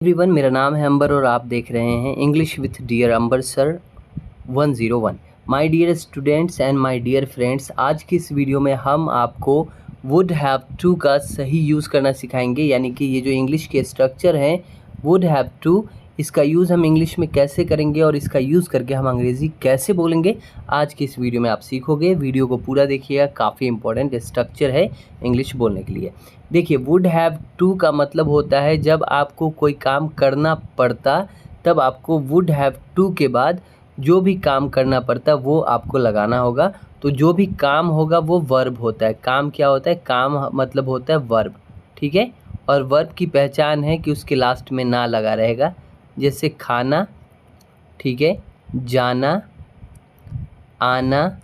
Everyone, मेरा नाम है अंबर और आप देख रहे हैं English with dear Amber sir 101। My dear students and my dear friends, आज की इस वीडियो में हम आपको वुड हैव टू का सही यूज़ करना सिखाएंगे। यानी कि ये जो इंग्लिश के स्ट्रक्चर हैं वुड हैव टू, इसका यूज़ हम इंग्लिश में कैसे करेंगे और इसका यूज़ करके हम अंग्रेज़ी कैसे बोलेंगे, आज की इस वीडियो में आप सीखोगे। वीडियो को पूरा देखिएगा, काफ़ी इंपॉर्टेंट स्ट्रक्चर है इंग्लिश बोलने के लिए। देखिए, वुड हैव टू का मतलब होता है जब आपको कोई काम करना पड़ता तब आपको वुड हैव टू के बाद जो भी काम करना पड़ता वो आपको लगाना होगा। तो जो भी काम होगा वो वर्ब होता है। काम क्या होता है? काम मतलब होता है वर्ब, ठीक है। और वर्ब की पहचान है कि उसके लास्ट में ना लगा रहेगा, जैसे खाना, ठीक है, जाना, आना,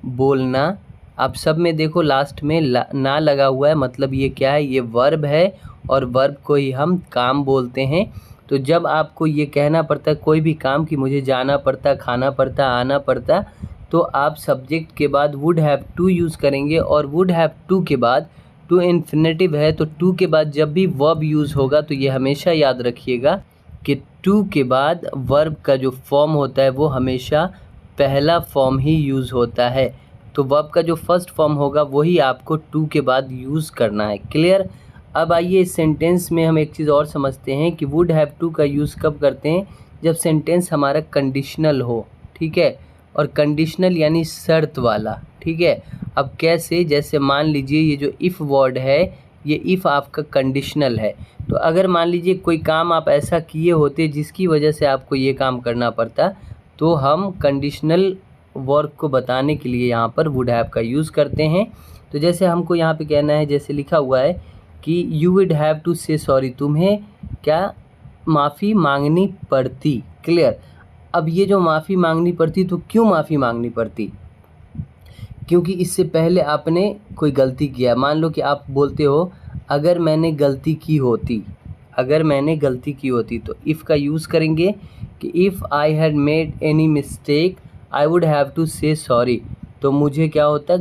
बोलना। आप सब में देखो लास्ट में ना लगा हुआ है, मतलब ये क्या है? ये वर्ब है और वर्ब को ही हम काम बोलते हैं। तो जब आपको ये कहना पड़ता है कोई भी काम कि मुझे जाना पड़ता, खाना पड़ता, आना पड़ता, तो आप सब्जेक्ट के बाद वुड हैव टू यूज़ करेंगे। और वुड हैव टू के बाद टू इन्फिनेटिव है, तो टू के बाद जब भी वर्ब यूज़ होगा तो ये हमेशा याद रखिएगा कि टू के बाद वर्ब का जो फॉर्म होता है वो हमेशा पहला फॉर्म ही यूज़ होता है। तो वर्ब का जो फर्स्ट फॉर्म होगा वही आपको टू के बाद यूज़ करना है। क्लियर? अब आइए इस सेंटेंस में हम एक चीज़ और समझते हैं कि वुड हैव टू का यूज़ कब करते हैं? जब सेंटेंस हमारा कंडीशनल हो, ठीक है। और कंडीशनल यानी शर्त वाला, ठीक है। अब कैसे? जैसे मान लीजिए ये जो इफ़ वर्ड है, ये इफ़ आपका कंडीशनल है। तो अगर मान लीजिए कोई काम आप ऐसा किए होते जिसकी वजह से आपको ये काम करना पड़ता, तो हम कंडीशनल वर्क को बताने के लिए यहाँ पर वुड हैव का यूज़ करते हैं। तो जैसे हमको यहाँ पे कहना है, जैसे लिखा हुआ है कि you would have to say sorry, तुम्हें क्या माफ़ी मांगनी पड़ती। क्लियर? अब ये जो माफ़ी मांगनी पड़ती, तो क्यों माफ़ी मांगनी पड़ती? क्योंकि इससे पहले आपने कोई गलती किया। मान लो कि आप बोलते हो अगर मैंने गलती की होती, अगर मैंने गलती की होती, तो इफ़ का यूज़ करेंगे कि if I had made any mistake I would have to say sorry. तो मुझे क्या होता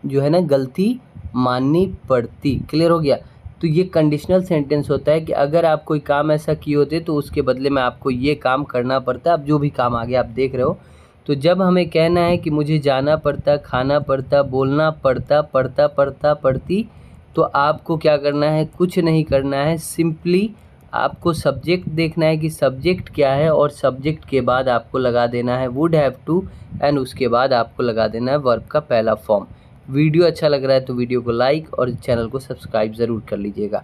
जो है ना, गलती माननी पड़ती। क्लियर हो गया? तो ये कंडीशनल सेंटेंस होता है कि अगर आप कोई काम ऐसा किए होते तो उसके बदले में आपको ये काम करना पड़ता। अब जो भी काम आगे आप देख रहे हो, तो जब हमें कहना है कि मुझे जाना पड़ता, खाना पड़ता, बोलना पड़ता, पड़ती, तो आपको क्या करना है? कुछ नहीं करना है, सिंपली आपको सब्जेक्ट देखना है कि सब्जेक्ट क्या है, और सब्जेक्ट के बाद आपको लगा देना है वुड हैव टू, एंड उसके बाद आपको लगा देना है वर्ब का पहला फॉर्म। वीडियो अच्छा लग रहा है तो वीडियो को लाइक और चैनल को सब्सक्राइब ज़रूर कर लीजिएगा।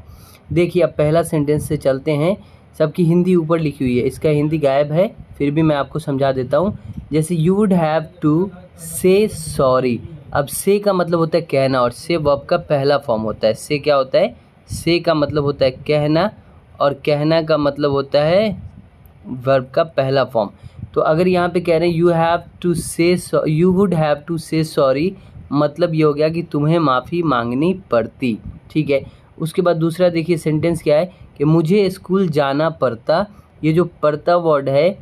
देखिए, अब पहला सेंटेंस से चलते हैं। सबकी हिंदी ऊपर लिखी हुई है, इसका हिंदी गायब है, फिर भी मैं आपको समझा देता हूँ। जैसे you would have to say sorry. अब से का मतलब होता है कहना, और से वर्ब का पहला फॉर्म होता है। से क्या होता है? से का मतलब होता है कहना, और कहना का मतलब होता है वर्ब का पहला फॉर्म। तो अगर यहाँ पे कह रहे हैं यू हैव टू से, you would have to say sorry, मतलब ये हो गया कि तुम्हें माफ़ी मांगनी पड़ती, ठीक है। उसके बाद दूसरा देखिए सेंटेंस क्या है कि मुझे स्कूल जाना पड़ता। ये जो पड़ता वर्ड है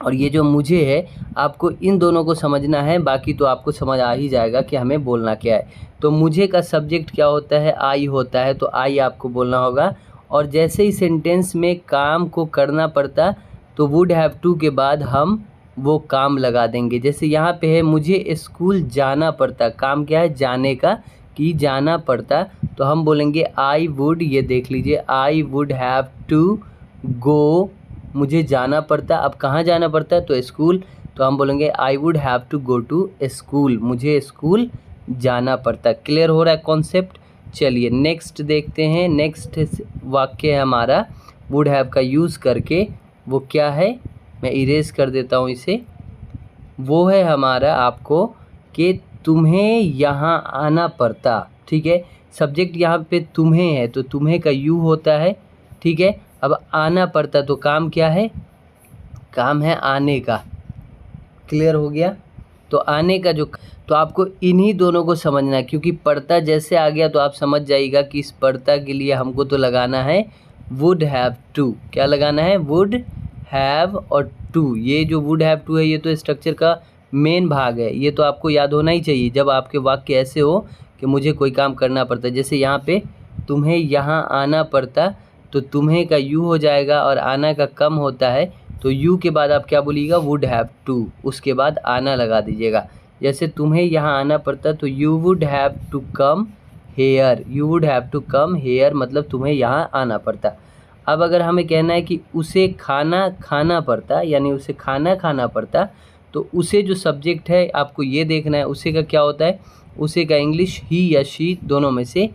और ये जो मुझे है, आपको इन दोनों को समझना है, बाकी तो आपको समझ आ ही जाएगा कि हमें बोलना क्या है। तो मुझे का सब्जेक्ट क्या होता है? आई होता है, तो आई आपको बोलना होगा। और जैसे ही सेंटेंस में काम को करना पड़ता, तो वुड हैव टू के बाद हम वो काम लगा देंगे। जैसे यहाँ पे है मुझे स्कूल जाना पड़ता, काम क्या है? जाने का, कि जाना पड़ता, तो हम बोलेंगे आई वुड, ये देख लीजिए, I would have to go, मुझे जाना पड़ता। अब कहाँ जाना पड़ता है? तो स्कूल, तो हम बोलेंगे I would have to go to school, मुझे स्कूल जाना पड़ता। क्लियर हो रहा है कॉन्सेप्ट? चलिए नेक्स्ट देखते हैं। नेक्स्ट वाक्य है हमारा वुड हैव का यूज़ करके, वो क्या है? मैं इरेज कर देता हूँ इसे। वो है हमारा आपको कि तुम्हें यहाँ आना पड़ता, ठीक है। सब्जेक्ट यहाँ पे तुम्हें है, तो तुम्हें का यू होता है, ठीक है। अब आना पड़ता, तो काम क्या है? काम है आने का। क्लियर हो गया? तो आने का जो, तो आपको इन्हीं दोनों को समझना है, क्योंकि पड़ता जैसे आ गया तो आप समझ जाइएगा कि इस पड़ता के लिए हमको तो लगाना है वुड हैव टू। क्या लगाना है? वुड हैव और टू। ये जो वुड हैव टू है ये तो स्ट्रक्चर का मेन भाग है, ये तो आपको याद होना ही चाहिए जब आपके वाक्य ऐसे हो कि मुझे कोई काम करना पड़ता है। जैसे यहाँ पे तुम्हें यहाँ आना पड़ता, तो तुम्हें का यू हो जाएगा और आना का कम होता है, तो यू के बाद आप क्या बोलिएगा, वुड हैव टू, उसके बाद आना लगा दीजिएगा। जैसे तुम्हें यहाँ आना पड़ता तो you would have to come here, you would have to come here मतलब तुम्हें यहाँ आना पड़ता। अब अगर हमें कहना है कि उसे खाना खाना पड़ता, यानी उसे खाना खाना पड़ता, तो उसे जो सब्जेक्ट है आपको ये देखना है उसे का क्या होता है। उसे का इंग्लिश ही या शी दोनों में से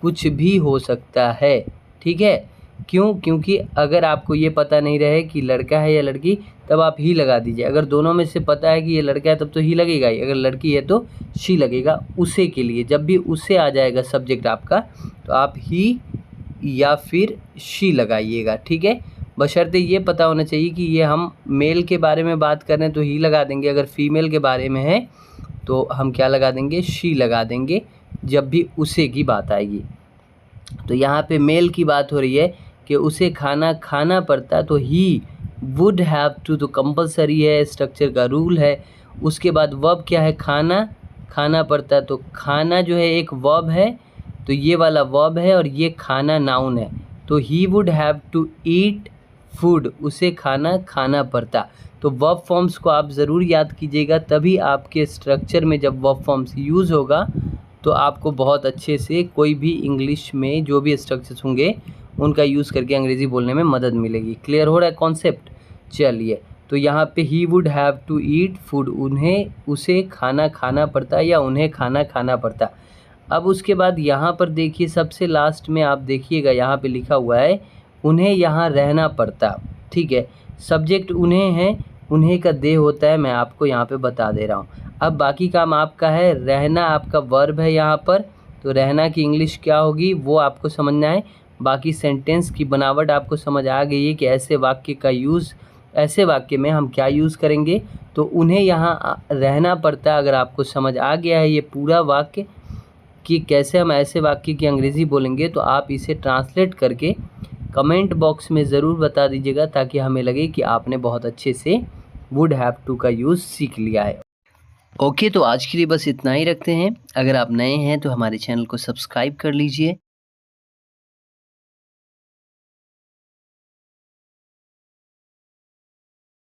कुछ भी हो सकता है, ठीक है। क्यों? क्योंकि अगर आपको ये पता नहीं रहे कि लड़का है या लड़की, तब आप ही लगा दीजिए। अगर दोनों में से पता है कि ये लड़का है तब तो ही लगेगा ही, अगर लड़की है तो शी लगेगा। उसे के लिए जब भी उसे आ जाएगा सब्जेक्ट आपका, तो आप ही या फिर शी लगाइएगा, ठीक है। बशर्ते ये पता होना चाहिए कि ये हम मेल के बारे में बात कर रहे हैं तो ही लगा देंगे, अगर फीमेल के बारे में है तो हम क्या लगा देंगे, शी लगा देंगे जब भी उसे की बात आएगी। तो यहाँ पे मेल की बात हो रही है कि उसे खाना खाना पड़ता, तो ही वुड हैव टू, तो कंपलसरी है, स्ट्रक्चर का रूल है। उसके बाद वर्ब क्या है, खाना खाना पड़ता, तो खाना जो है एक वर्ब है, तो ये वाला वर्ब है और ये खाना नाउन है। तो he would have to eat food, उसे खाना खाना पड़ता। तो वर्ब फॉर्म्स को आप ज़रूर याद कीजिएगा, तभी आपके स्ट्रक्चर में जब वर्ब फॉर्म्स यूज़ होगा तो आपको बहुत अच्छे से कोई भी इंग्लिश में जो भी स्ट्रक्चर्स होंगे उनका यूज़ करके अंग्रेज़ी बोलने में मदद मिलेगी। क्लियर हो रहा है कॉन्सेप्ट? चलिए, तो यहाँ पे he would have to eat food, उन्हें उसे खाना खाना पड़ता या उन्हें खाना खाना पड़ता। अब उसके बाद यहाँ पर देखिए सबसे लास्ट में आप देखिएगा यहाँ पे लिखा हुआ है उन्हें यहाँ रहना पड़ता, ठीक है। सब्जेक्ट उन्हें है, उन्हें का दे होता है, मैं आपको यहाँ पे बता दे रहा हूँ। अब बाकी काम आपका है, रहना आपका वर्ब है यहाँ पर, तो रहना की इंग्लिश क्या होगी वो आपको समझना है। बाकी सेंटेंस की बनावट आपको समझ आ गई है कि ऐसे वाक्य का यूज़, ऐसे वाक्य में हम क्या यूज़ करेंगे। तो उन्हें यहाँ रहना पड़ता, अगर आपको समझ आ गया है ये पूरा वाक्य कि कैसे हम ऐसे वाक्य की अंग्रेज़ी बोलेंगे, तो आप इसे ट्रांसलेट करके कमेंट बॉक्स में ज़रूर बता दीजिएगा, ताकि हमें लगे कि आपने बहुत अच्छे से वुड हैव टू का यूज़ सीख लिया है। ओके, तो आज के लिए बस इतना ही रखते हैं। अगर आप नए हैं तो हमारे चैनल को सब्सक्राइब कर लीजिए।